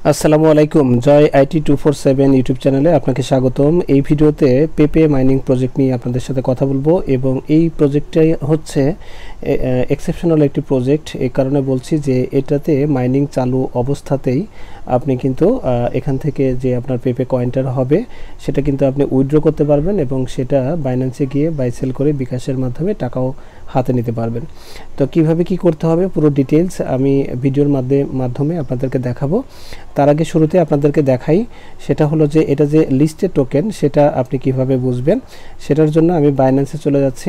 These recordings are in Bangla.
আসসালামু আলাইকুম। জয় আইটি 247 ইউটিউব চ্যানেলে আপনাকে স্বাগতম। এই ভিডিওতে পেপে মাইনিং প্রজেক্ট নিয়ে আপনাদের সাথে কথা বলবো এবং এই প্রজেক্টটাই হচ্ছে এক্সেপশনাল একটি প্রজেক্ট। এই কারণে বলছি যে এটাতে মাইনিং চালু অবস্থাতেই আপনি কিন্তু এখান থেকে যে আপনার পেপে কয়েনটার হবে সেটা কিন্তু আপনি উইথড্র করতে পারবেন এবং সেটা বাইন্যান্সে গিয়ে বাই সেল করে বিকাশের মাধ্যমে টাকাও হাতে নিতে পারবেন। তো কিভাবে কি করতে হবে পুরো ডিটেইলস আমি ভিডিওর মাধ্যমে আপনাদেরকে দেখাবো। তার আগে শুরুতে আপনাদেরকে দেখাই সেটা হলো যে এটা যে লিস্টেড টোকেন সেটা আপনি কিভাবে বুঝবেন। সেটার জন্য আমি বাইন্যান্সে চলে যাচ্ছি।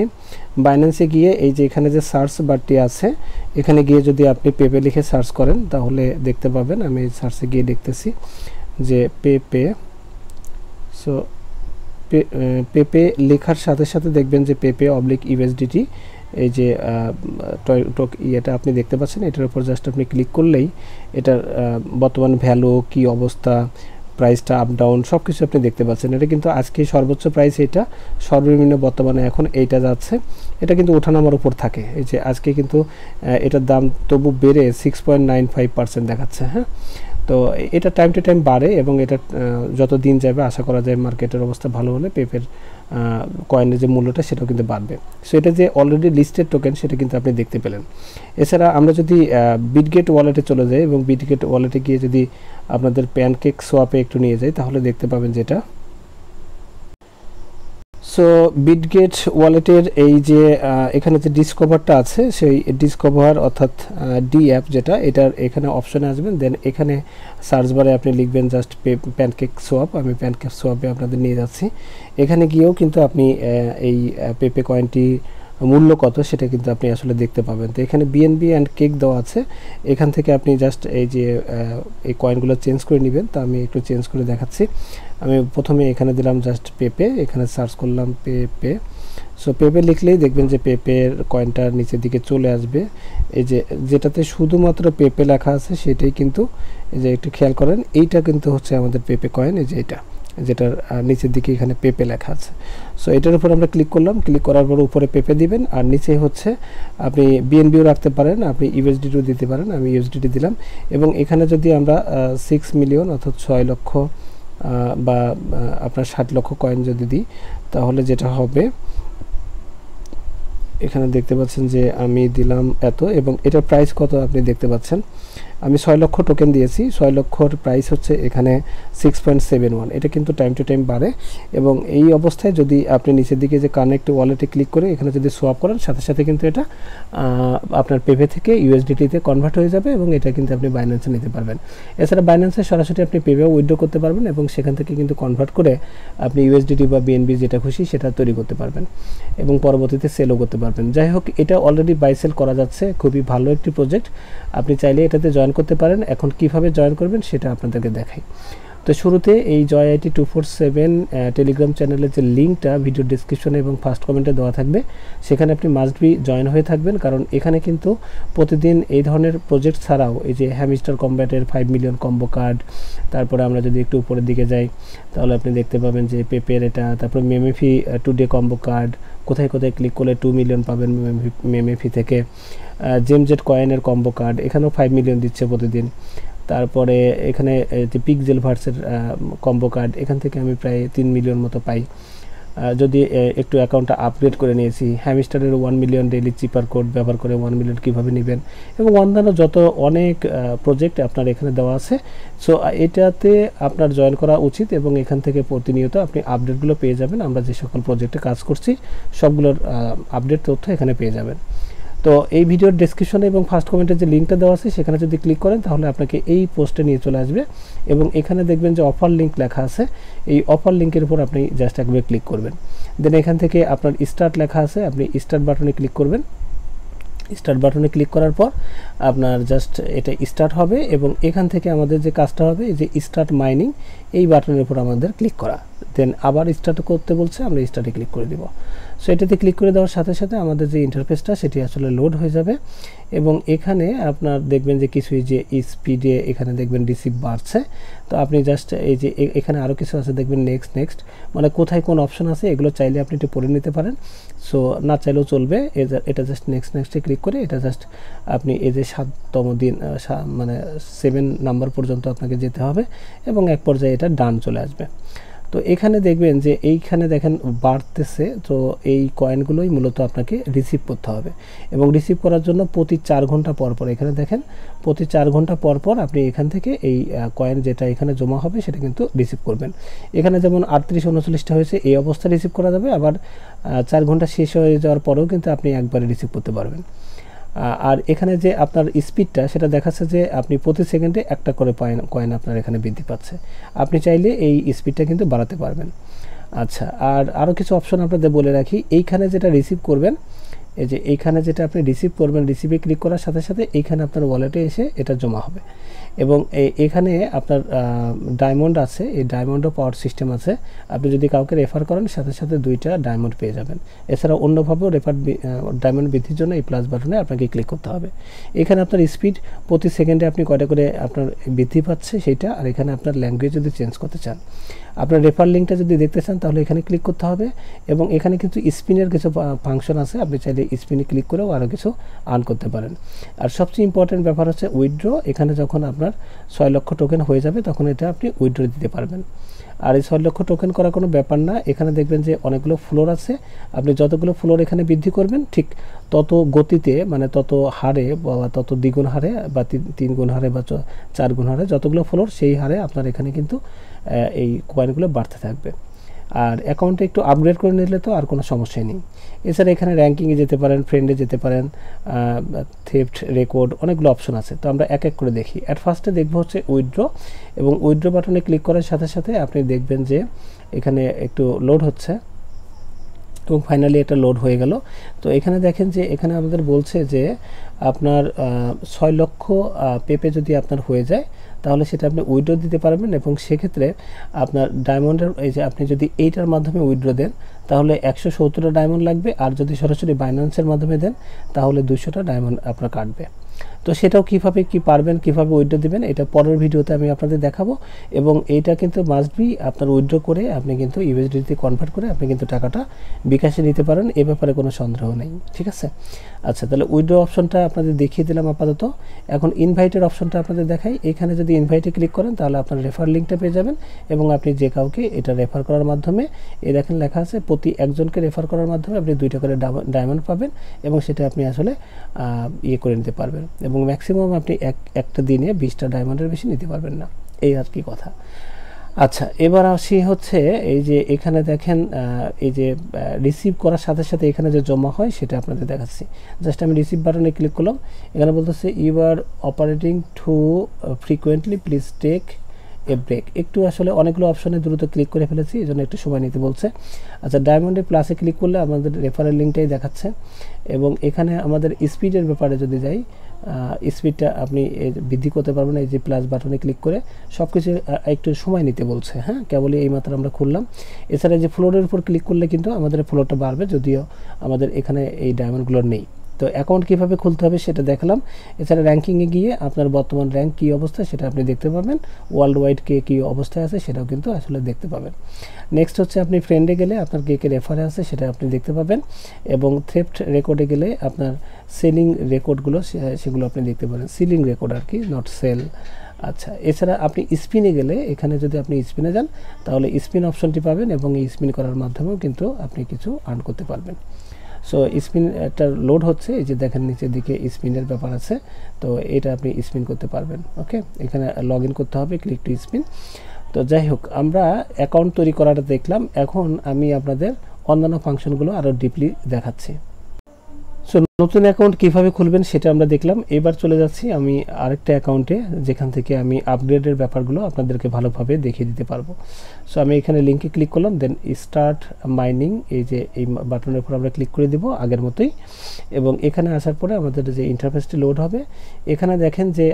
বাইন্যান্সে গিয়ে এই যে এখানে যে সার্চ বারটি আছে এখানে গিয়ে যদি আপনি পেপে লিখে সার্চ করেন তাহলে দেখতে পাবেন। আমি সার্চে গিয়ে দেখতেছি যে পেপে। সো পেপে লেখার সাথে সাথে দেখবেন যে পেপে /USDT এই যে এটা আপনি দেখতে পাচ্ছেন। এটার উপর জাস্ট আপনি ক্লিক করলেই এটার বর্তমান ভ্যালু কি অবস্থা, প্রাইসটা আপ ডাউন সব কিছু আপনি দেখতে পাচ্ছেন। এটা কিন্তু আজকে সর্বোচ্চ প্রাইস, এটা সর্বনিম্ন বর্তমানে এখন এইটা যাচ্ছে। এটা কিন্তু ওঠানামার উপর থাকে। এই যে আজকে কিন্তু এটার দাম তবু বেড়ে 6.95% দেখাচ্ছে। হ্যাঁ, তো এটা টাইম টু টাইম বাড়ে এবং এটা যত দিন যাবে আশা করা যায় মার্কেটের অবস্থা ভালো হলে পেপের কয়েনের যে মূল্যটা সেটাও কিন্তু বাড়বে। সো এটা যে অলরেডি লিস্টেড টোকেন সেটা কিন্তু আপনি দেখতে পেলেন। এছাড়া আমরা যদি বিটগেট ওয়ালেটে চলে যাই এবং বিটগেট ওয়ালেটে গিয়ে যদি আপনাদের প্যানকেক সোয়াপে একটু নিয়ে যাই তাহলে দেখতে পাবেন যেটা। সো বিটগেট ওয়ালেটের এই যে এখানে যে ডিসকভারটা আছে সেই ডিসকভার অর্থাৎ ডি অ্যাপ যেটা, এটার এখানে অপশনে আসবেন। দেন এখানে সার্চ বারে আপনি লিখবেন জাস্ট প্যানকেক সোয়াপ। আমি প্যানকেক সোয়াপে আপনাদের নিয়ে যাচ্ছি। এখানে গিয়েও কিন্তু আপনি এই পেপে কয়েনটি মূল্য কত সেটা কিন্তু আপনি আসলে দেখতে পাবেন। তো এখানে বিএনবি অ্যান্ড কেক দেওয়া আছে। এখান থেকে আপনি জাস্ট এই যে এই কয়েনগুলো চেঞ্জ করে নেবেন। তো আমি একটু চেঞ্জ করে দেখাচ্ছি। আমি প্রথমে এখানে দিলাম জাস্ট পেপে, এখানে সার্চ করলাম পেপে। সো পেপে লিখলেই দেখবেন যে পেপের কয়েনটা নিচের দিকে চলে আসবে। এই যে যেটাতে শুধুমাত্র পেপে লেখা আছে সেটাই কিন্তু, এই যে একটু খেয়াল করেন, এইটা কিন্তু হচ্ছে আমাদের পেপে কয়েন। এই যে এটা যেটার নিচের দিকে এখানে পেপে লেখা আছে। সো এটার উপর আমরা ক্লিক করলাম। ক্লিক করার পর উপরে পেপে দিবেন আর নিচে হচ্ছে আপনি বিএনবিও রাখতে পারেন, আপনি ইউএসডিটিও দিতে পারেন। আমি ইউএসডিটি দিলাম এবং এখানে যদি আমরা 6 মিলিয়ন অর্থাৎ 6 লক্ষ বা আপনার 60 লক্ষ কয়েন যদি দিই তাহলে যেটা হবে এখানে দেখতে পাচ্ছেন যে আমি দিলাম এত এবং এটার প্রাইস কত আপনি দেখতে পাচ্ছেন। আমি 6 লক্ষ টোকেন দিয়েছি। 6 লক্ষর প্রাইস হচ্ছে এখানে 6.71। এটা কিন্তু টাইম টু টাইম বাড়ে এবং এই অবস্থায় যদি আপনি নিচের দিকে যে কানেক্ট ওয়ালেটে ক্লিক করে এখানে যদি সোয়াপ করেন সাথে সাথে কিন্তু এটা আপনার পেপে থেকে ইউএসডিটিতে কনভার্ট হয়ে যাবে এবং এটা কিন্তু আপনি বাইন্যান্সে নিতে পারবেন। এছাড়া বাইন্যান্সে সরাসরি আপনি পেপেও উইথড্র করতে পারবেন এবং সেখান থেকে কিন্তু কনভার্ট করে আপনি ইউএসডিটি বা বিএনবি যেটা খুশি সেটা তৈরি করতে পারবেন এবং পরবর্তীতে সেলও করতে পারবেন। যাই হোক, এটা অলরেডি বাই সেল করা যাচ্ছে। খুবই ভালো একটি প্রজেক্ট, আপনি চাইলে এটাতে জয়েন করতে পারেন। এখন কিভাবে জয়েন করবেন সেটা আপনাদেরকে দেখাই। তো শুরুতে এই জয় আইটি 247 টেলিগ্রাম চ্যানেলের যে লিঙ্কটা ভিডিও ডিসক্রিপশনে এবং ফার্স্ট কমেন্টে দেওয়া থাকবে সেখানে আপনি মাস্ট বি জয়েন হয়ে থাকবেন, কারণ এখানে কিন্তু প্রতিদিন এই ধরনের প্রজেক্ট ছাড়াও এই যে হ্যামস্টার কম্ব্যাটের 5 মিলিয়ন কম্বো কার্ড, তারপরে আমরা যদি একটু উপরের দিকে যাই তাহলে আপনি দেখতে পাবেন যে পেপের এটা, তারপর মেমেফি টুডে কম্বো কার্ড, কোথায় কোথায় ক্লিক করলে 2 মিলিয়ন পাবেন মেমেফি থেকে। জেমজেট কয়েনের কম্বো কার্ড, এখানেও 5 মিলিয়ন দিচ্ছে প্রতিদিন। তারপরে এখানে যে পিক্সেল ভার্সের কম্বো কার্ড, এখান থেকে আমি প্রায় 3 মিলিয়ন মতো পাই যদি একটু অ্যাকাউন্টটা আপগ্রেড করে নিয়েছি। হ্যামস্টারের 1 মিলিয়ন ডেইলি চিপার কোড ব্যবহার করে 1 মিলিয়ন কীভাবে নেবেন এবং অন্যান্য যত অনেক প্রজেক্ট আপনার এখানে দেওয়া আছে। সো এটাতে আপনার জয়েন করা উচিত এবং এখান থেকে প্রতিনিয়ত আপনি আপডেটগুলো পেয়ে যাবেন। আমরা যে সকল প্রজেক্টে কাজ করছি সবগুলোর আপডেট তথ্য এখানে পেয়ে যাবেন। তো এই ভিডিওর ডেসক্রিপশনে এবং ফার্স্ট কমেন্টে যে লিঙ্কটা দেওয়া আছে সেখানে যদি ক্লিক করেন তাহলে আপনাকে এই পোস্টে নিয়ে চলে আসবে এবং এখানে দেখবেন যে অফার লিঙ্ক লেখা আছে। এই অফার লিঙ্কের উপর আপনি জাস্ট একবার ক্লিক করবেন। দেন এখান থেকে আপনার স্টার্ট লেখা আছে, আপনি স্টার্ট বাটনে ক্লিক করবেন। স্টার্ট বাটনে ক্লিক করার পর আপনার জাস্ট এটা স্টার্ট হবে এবং এখান থেকে আমাদের যে কাজটা হবে এই যে স্টার্ট মাইনিং, এই বাটনের উপর আমাদের ক্লিক করা। দেন আবার স্টার্ট করতে বলছে, আমরা স্টার্টে ক্লিক করে দিব। সো এটাতে ক্লিক করে দেওয়ার সাথে সাথে আমাদের যে ইন্টারফেসটা সেটি আসলে লোড হয়ে যাবে এবং এখানে আপনার দেখবেন যে কিছুই যে স্পিডে এখানে দেখবেন রিসিভ বাড়ছে। তো আপনি জাস্ট এই যে এখানে আরও কিছু আছে দেখবেন নেক্সট মানে কোথায় কোন অপশন আছে এগুলো চাইলে আপনি একটু পড়ে নিতে পারেন। সো না চাইলেও চলবে, এটা জাস্ট নেক্সটে ক্লিক করে এটা জাস্ট আপনি এই যে 7তম দিন মানে 7 নাম্বার পর্যন্ত আপনাকে যেতে হবে এবং এক পর্যায়ে এটা ডান চলে আসবে। তো এখানে দেখবেন যে এইখানে দেখেন বাড়তেছে, তো এই কয়েনগুলোই মূলত আপনাকে রিসিভ করতে হবে এবং রিসিভ করার জন্য প্রতি 4 ঘন্টা পর পর এখানে দেখেন প্রতি 4 ঘন্টা পর পর আপনি এখান থেকে এই কয়েন যেটা এখানে জমা হবে সেটা কিন্তু রিসিভ করবেন। এখানে যেমন 38-39টা হয়েছে এই অবস্থায় রিসিভ করা যাবে, আবার 4 ঘন্টা শেষ হয়ে যাওয়ার পরেও কিন্তু আপনি একবারে রিসিভ করতে পারবেন। আর এখানে যে আপনার স্পিডটা সেটা দেখাচ্ছে যে আপনি প্রতি সেকেন্ডে একটা করে কয়েন আপনার এখানে বৃদ্ধি পাচ্ছে। আপনি চাইলে এই স্পিডটা কিন্তু বাড়াতে পারবেন। আচ্ছা, আর আরও কিছু অপশন আপনাদের বলে রাখি। এইখানে যেটা রিসিভ করবেন, এই যে এইখানে যেটা আপনি রিসিভ করবেন, রিসিভে ক্লিক করার সাথে সাথে এইখানে আপনার ওয়ালেটে এসে এটা জমা হবে এবং এখানে আপনার ডায়মন্ড আছে, এই ডায়মন্ডও পাওয়ার সিস্টেম আছে। আপনি যদি কাউকে রেফার করেন সাথে সাথে 2টা ডায়মন্ড পেয়ে যাবেন। এছাড়া অন্যভাবেও ডায়মন্ড বৃদ্ধির জন্য এই প্লাস বাটনে আপনাকে ক্লিক করতে হবে। এখানে আপনার স্পিড প্রতি সেকেন্ডে আপনি কয়টা করে আপনার বৃদ্ধি পাচ্ছে সেইটা, আর এখানে আপনার ল্যাঙ্গুয়েজ যদি চেঞ্জ করতে চান, আপনার রেফার লিঙ্কটা যদি দেখতে চান তাহলে এখানে ক্লিক করতে হবে এবং এখানে কিন্তু স্পিনের কিছু ফাংশন আছে, আপনি চাইলে স্পিনে ক্লিক করেও আরও কিছু আর্ন করতে পারেন। আর সবচেয়ে ইম্পর্টেন্ট ব্যাপার হচ্ছে উইথড্র। এখানে যখন আপনার 6 লক্ষ টোকেন হয়ে যাবে তখন এটা আপনি উইথড্র দিতে পারবেন। আর এই 6 লক্ষ টোকেন করা কোনো ব্যাপার না। এখানে দেখবেন যে অনেকগুলো ফ্লোর আছে, আপনি যতগুলো ফ্লোর এখানে বৃদ্ধি করবেন ঠিক তত গতিতে মানে তত হারে বা তত দ্বিগুণ হারে বা 3 গুণ হারে বা 4 গুণ হারে যতগুলো ফ্লোর সেই হারে আপনার এখানে কিন্তু এই কয়েনগুলো বাড়তে থাকবে। আর অ্যাকাউন্টে একটু আপগ্রেড করে নিলে তো আর কোনো সমস্যাই নেই। এছাড়া এখানে র্যাঙ্কিংয়ে যেতে পারেন, ফ্রেন্ডে যেতে পারেন, থেফট রেকর্ড, অনেকগুলো অপশন আছে। তো আমরা এক এক করে দেখি। অ্যাট ফার্স্টে দেখবো হচ্ছে উইথড্র এবং উইথড্র বাটনে ক্লিক করার সাথে সাথে আপনি দেখবেন যে এখানে একটু লোড হচ্ছে এবং ফাইনালি এটা লোড হয়ে গেল। তো এখানে দেখেন যে এখানে আমাদের বলছে যে আপনার 6 লক্ষ পেপে যদি আপনার হয়ে যায় তাহলে সেটা আপনি উইথড্র দিতে পারবেন এবং সেক্ষেত্রে আপনার ডায়মন্ডের এই যে আপনি যদি এইটার মাধ্যমে উইথড্র দেন তাহলে 170টা ডায়মন্ড লাগবে, আর যদি সরাসরি বাইন্যান্সের মাধ্যমে দেন তাহলে 200টা ডায়মন্ড আপনার কাটবে। তো সেটাও কীভাবে পারবেন, কীভাবে উইথড্র দেবেন এটা পরের ভিডিওতে আমি আপনাদের দেখাবো এবং এইটা কিন্তু মাস্ট বি আপনার উইথড্র করে আপনি কিন্তু ইউএসডিতে কনভার্ট করে আপনি কিন্তু টাকাটা বিকাশে নিতে পারেন, এ ব্যাপারে কোনো সন্দেহ নেই। ঠিক আছে, আচ্ছা তাহলে উইথড্র অপশনটা আপনাদের দেখিয়ে দিলাম আপাতত। এখন ইনভাইটের অপশনটা আপনাদের দেখাই। এখানে যদি ইনভাইটে ক্লিক করেন তাহলে আপনার রেফার লিঙ্কটা পেয়ে যাবেন এবং আপনি যে কাউকে এটা রেফার করার মাধ্যমে এই দেখেন লেখা আছে প্রতি একজনকে রেফার করার মাধ্যমে আপনি 2টা করে ডায়মন্ড পাবেন এবং সেটা আপনি আসলে ইয়ে করে নিতে পারবেন এবং ম্যাক্সিমাম আপনি একটা দিনে 20টা ডায়মন্ডের বেশি নিতে পারবেন না, এই আর কি কথা। আচ্ছা, এবার আসি হচ্ছে এই যে এখানে দেখেন এই যে রিসিভ করার সাথে সাথে এখানে যে জমা হয় সেটা আপনাদের দেখাচ্ছি। জাস্ট আমি রিসিভ বাটনে ক্লিক করলাম, এখানে বলতেছে you are operating too frequently please take a break. একটু আসলে অনেকগুলো অপশনে দ্রুত ক্লিক করে ফেলেছি, এই জন্য একটু সময় নিতে বলছে। আচ্ছা, ডায়মন্ডে প্লাসে ক্লিক করলে আমাদের রেফারেল লিঙ্কটাই দেখাচ্ছে এবং এখানে আমাদের স্পিডের ব্যাপারে যদি যাই, স্পিডটা আপনি বৃদ্ধি করতে পারবেন এই যে প্লাস বাটনে ক্লিক করে। সব কিছু একটু সময় নিতে বলছে, হ্যাঁ, কেবলই এইমাত্র আমরা খুললাম। এছাড়া যে ফ্লোরের উপর ক্লিক করলে কিন্তু আমাদের ফ্লোরটা বাড়বে, যদিও আমাদের এখানে এই ডায়মন্ডগুলো নেই। তো অ্যাকাউন্ট কীভাবে খুলতে হবে সেটা দেখালাম। এছাড়া র্যাঙ্কিংয়ে গিয়ে আপনার বর্তমান র্যাঙ্ক কী অবস্থা সেটা আপনি দেখতে পাবেন, ওয়ার্ল্ড ওয়াইড কে কী অবস্থায় আছে সেটাও কিন্তু আসলে দেখতে পাবেন। নেক্সট হচ্ছে আপনি ফ্রেন্ডে গেলে আপনার কে রেফারে আছে সেটা আপনি দেখতে পাবেন এবং থেফট রেকর্ডে গেলে আপনার সেলিং রেকর্ডগুলো সেগুলো আপনি দেখতে পারেন, সিলিং রেকর্ড আর কি, নট সেল। আচ্ছা, এছাড়া আপনি স্পিনে গেলে এখানে যদি আপনি স্পিনে যান তাহলে স্পিন অপশনটি পাবেন এবং এই স্পিন করার মাধ্যমেও কিন্তু আপনি কিছু আর্ন করতে পারবেন। সো স্পিন একটা লোড হচ্ছে, এই যে দেখেন নিচের দিকে স্পিনের ব্যাপার আছে, তো এটা আপনি স্পিন করতে পারবেন। ওকে, এখানে লগ ইন করতে হবে, ক্লিক টু স্পিন। তো যাই হোক, আমরা অ্যাকাউন্ট তৈরি করাটা দেখলাম, এখন আমি আপনাদের অন্যান্য ফাংশনগুলো আরও ডিপলি দেখাচ্ছি। সো নতুন অ্যাকাউন্ট কিভাবে খুলবেন সেটা আমরা দেখলাম। এবার চলে যাচ্ছি আমি আরেকটা অ্যাকাউন্টে, যেখান থেকে আমি আপগ্রেডের ব্যাপারগুলো আপনাদেরকে ভালোভাবে দেখিয়ে দিতে পারবো। সো আমি এখানে লিঙ্কে ক্লিক করলাম, দেন স্টার্ট মাইনিং, এই যে এই বাটনের উপর আমরা ক্লিক করে দিব আগের মতোই। এবং এখানে আসার পরে আমাদের যে ইন্টারফেসটি লোড হবে, এখানে দেখেন যে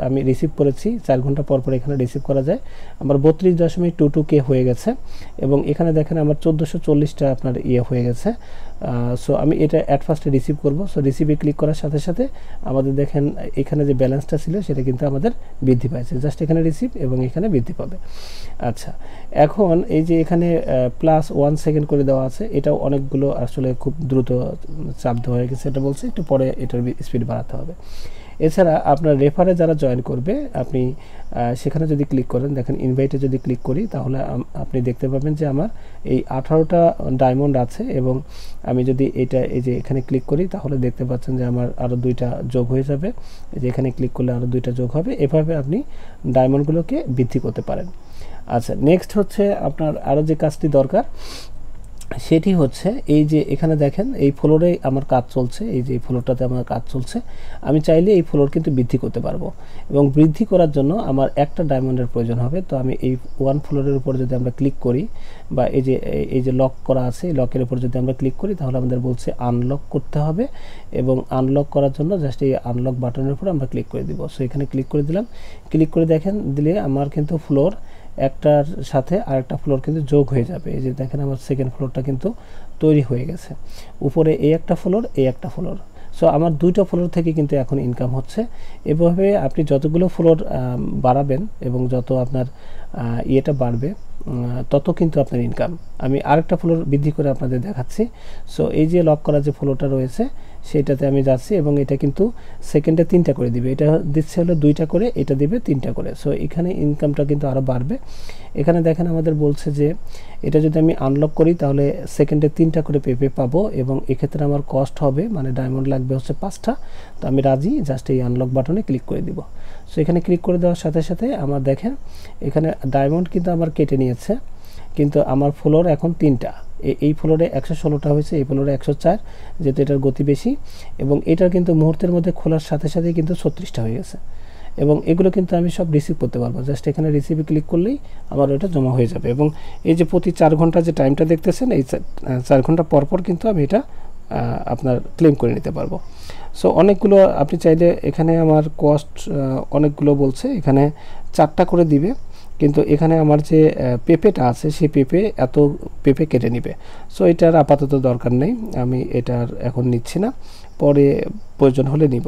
আমি রিসিভ করেছি 4 ঘন্টা পর পর এখানে রিসিভ করা যায়। আমার 32.22K হয়ে গেছে এবং এখানে দেখেন আমার 1440টা আপনার হয়ে গেছে। সো আমি এটা অ্যাট ফার্স্টে রিসিভ করব। সো রিসিভে ক্লিক করার সাথে সাথে আমাদের দেখেন এখানে যে ব্যালেন্সটা ছিল সেটা কিন্তু আমাদের বৃদ্ধি পাইছে। জাস্ট এখানে রিসিভ এবং এখানে বৃদ্ধি পাবে। আচ্ছা, এখন এই যে এখানে +1 সেকেন্ড করে দেওয়া আছে, এটাও অনেকগুলো আসলে খুব দ্রুত চাপ দেওয়া হয়ে গেছে, এটা বলছে একটু পরে এটার স্পিড বাড়াতে হবে। এছাড়া আপনার রেফারে যারা জয়েন করবে, আপনি সেখানে যদি ক্লিক করেন, দেখেন ইনভাইটে যদি ক্লিক করি তাহলে আপনি দেখতে পাবেন যে আমার এই 18টা ডায়মন্ড আছে এবং আমি যদি এই যে এখানে ক্লিক করি তাহলে দেখতে পাচ্ছেন যে আমার আরও 2টা যোগ হয়ে যাবে। এই যে এখানে ক্লিক করলে আরও 2টা যোগ হবে। এভাবে আপনি ডায়মন্ডগুলোকে বৃদ্ধি করতে পারেন। আচ্ছা, নেক্সট হচ্ছে আপনার আরও যে কাজটি দরকার সেটি হচ্ছে এই যে এখানে দেখেন এই ফ্লোরে আমার কাজ চলছে, এই যে এই ফ্লোরটাতে আমার কাজ চলছে। আমি চাইলে এই ফ্লোর কিন্তু বৃদ্ধি করতে পারবো এবং বৃদ্ধি করার জন্য আমার একটা ডায়মন্ডের প্রয়োজন হবে। তো আমি এই 1 ফ্লোরের উপর যদি আমরা ক্লিক করি বা এই যে লক করা আছে, এই লকের উপর যদি আমরা ক্লিক করি তাহলে আমাদের বলছে আনলক করতে হবে এবং আনলক করার জন্য জাস্ট এই আনলক বাটনের উপর আমরা ক্লিক করে দিব। সো এখানে ক্লিক করে দিলাম। ক্লিক করে দেখেন দিলে আমার কিন্তু ফ্লোর একটার সাথে আরেকটা ফ্লোর কিন্তু যোগ হয়ে যাবে। এই যে দেখেন আমার সেকেন্ড ফ্লোরটা কিন্তু তৈরি হয়ে গেছে। উপরে এই একটা ফ্লোর, এই একটা ফ্লোর। সো আমার 2টা ফ্লোর থেকে কিন্তু এখন ইনকাম হচ্ছে। এভাবে আপনি যতগুলো ফ্লোর বাড়াবেন এবং যত আপনার ইয়েটা বাড়বে তত কিন্তু আপনার ইনকাম। আমি আরেকটা ফ্লোর বৃদ্ধি করে আপনাদের দেখাচ্ছি। সো এই যে লক করা যে ফ্লোরটা রয়েছে সেটাতে আমি যাচ্ছি এবং এটা কিন্তু সেকেন্ডে 3টা করে দিবে। এটা দিচ্ছে হলো 2টা করে, এটা দিবে 3টা করে। সো এখানে ইনকামটা কিন্তু আরও বাড়বে। এখানে দেখেন আমাদের বলছে যে এটা যদি আমি আনলক করি তাহলে সেকেন্ডে 3টা করে পেপে পাবো এবং এক্ষেত্রে আমার কস্ট হবে মানে ডায়মন্ড লাগবে হচ্ছে 5টা। তো আমি রাজি, জাস্ট এই আনলক বাটনে ক্লিক করে দিব। সো এখানে ক্লিক করে দেওয়ার সাথে সাথে আমার দেখেন এখানে ডায়মন্ড কিন্তু আমার কেটে নিয়েছে, কিন্তু আমার ফ্লোর এখন 3টা। এই ফ্লোরে 116টা হয়েছে, এই ফ্লোরে 104, যেহেতু এটার গতি বেশি এবং এটার কিন্তু মুহূর্তের মধ্যে খোলার সাথে সাথে কিন্তু 36টা হয়ে গেছে এবং এগুলো কিন্তু আমি সব রিসিভ করতে পারবো। জাস্ট এখানে রিসিভে ক্লিক করলেই আমার ওটা জমা হয়ে যাবে এবং এই যে প্রতি 4 ঘন্টা যে টাইমটা দেখতেছেন, এই 4 ঘন্টা পর পর কিন্তু আমি এটা আপনার ক্লেম করে নিতে পারবো। সো অনেকগুলো আপনি চাইলে, এখানে আমার কস্ট অনেকগুলো বলছে, এখানে 4টা করে দিবে, কিন্তু এখানে আমার যে পেপেটা আছে সেই এত পেপে কেটে নিবে। সো এটার আপাতত দরকার নেই, আমি এটার এখন নিচ্ছি না, পরে প্রয়োজন হলে নিব।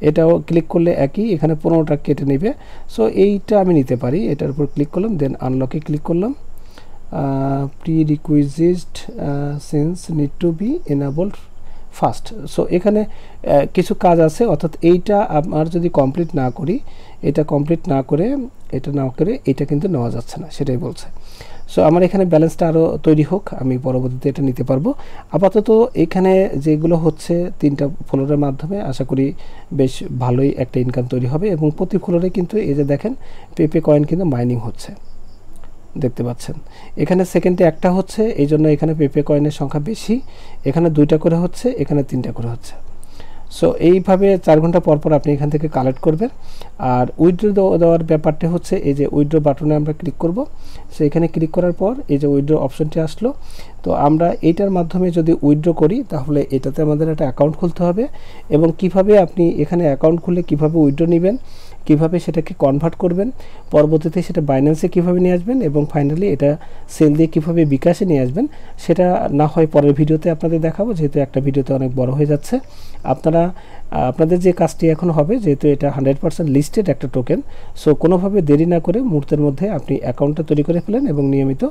এটাও ক্লিক করলে একই, এখানে 15টা কেটে নেবে। সো এইটা আমি নিতে পারি। এটার উপর ক্লিক করলাম, দেন আনলকে ক্লিক করলাম। Prerequisite since need to be enabled first. So এখানে কিছু কাজ আছে, অর্থাৎ এইটা আমার যদি কমপ্লিট না করি, এটা কমপ্লিট না করে এটা কিন্তু নেওয়া যাচ্ছে না, সেটাই বলছে। সো আমার এখানে ব্যালেন্সটা আরও তৈরি হোক, আমি পরবর্তীতে এটা নিতে পারবো। আপাতত এখানে যেগুলো হচ্ছে 3টা ফ্লোরের মাধ্যমে আশা করি বেশ ভালোই একটা ইনকাম তৈরি হবে এবং প্রতি ফ্লোরে কিন্তু এই যে দেখেন পেপে কয়েন কিন্তু মাইনিং হচ্ছে, দেখতে পাচ্ছেন। এখানে সেকেন্ডে একটা হচ্ছে, এই জন্য এখানে পেপে কয়েনের সংখ্যা বেশি। এখানে 2টা করে হচ্ছে, এখানে 3টা করে হচ্ছে। সো এইভাবে 4 ঘন্টা পর পর আপনি এখান থেকে কালেক্ট করবেন। আর উইথড্র দেওয়ার ব্যাপারটা হচ্ছে এই যে উইথড্র বাটনে আমরা ক্লিক করব। সো এখানে ক্লিক করার পর এই যে উইথড্র অপশনটি আসলো। তো আমরা এইটার মাধ্যমে যদি উইথড্র করি তাহলে এটাতে আমাদের একটা অ্যাকাউন্ট খুলতে হবে এবং কিভাবে আপনি এখানে অ্যাকাউন্ট খুলে কিভাবে উইথড্র নেবেন, কিভাবে সেটাকে কনভার্ট করবেন, পরবর্তীতে সেটা বাইন্যান্সে কিভাবে নিয়ে আসবেন এবং ফাইনালি এটা সেল দিয়ে কিভাবে বিকাশে নিয়ে আসবেন, সেটা না হয় পরের ভিডিওতে আপনাদের দেখাবো, যেহেতু একটা ভিডিওতে অনেক বড় হয়ে যাচ্ছে। আপনাদের যে কাজটি এখন হবে, যেহেতু এটা 100% লিস্টেড একটা টোকেন, সো কোনোভাবে দেরি না করে মুহূর্তের মধ্যে আপনি অ্যাকাউন্টটা তৈরি করে ফেলেন এবং নিয়মিত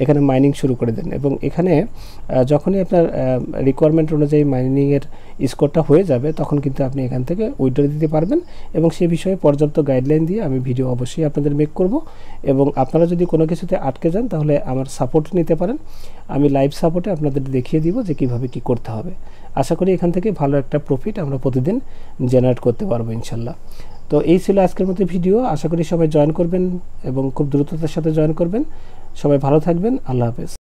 এখানে মাইনিং শুরু করে দেন এবং এখানে যখনই আপনার রিকোয়ারমেন্ট অনুযায়ী মাইনিংয়ের স্কোরটা হয়ে যাবে তখন কিন্তু আপনি এখান থেকে উইথড্র দিতে পারবেন এবং সে বিষয়ে পর্যাপ্ত গাইডলাইন দিয়ে আমি ভিডিও অবশ্যই আপনাদের মেক করব এবং আপনারা যদি কোনো কিছুতে আটকে যান তাহলে আমার সাপোর্ট নিতে পারেন। আমি লাইভ সাপোর্টে আপনাদের দেখিয়ে দিব যে কিভাবে কি করতে হবে। আশা করি এখান থেকে ভালো একটা প্রফিট আমরা প্রতিদিন জেনারেট করতে পারবো ইনশাল্লাহ। তো এই ছিল আজকের মতো ভিডিও। আশা করি সবাই জয়েন করবেন এবং খুব দ্রুততার সাথে জয়েন করবেন। সবাই ভালো থাকবেন। আল্লাহ হাফেজ।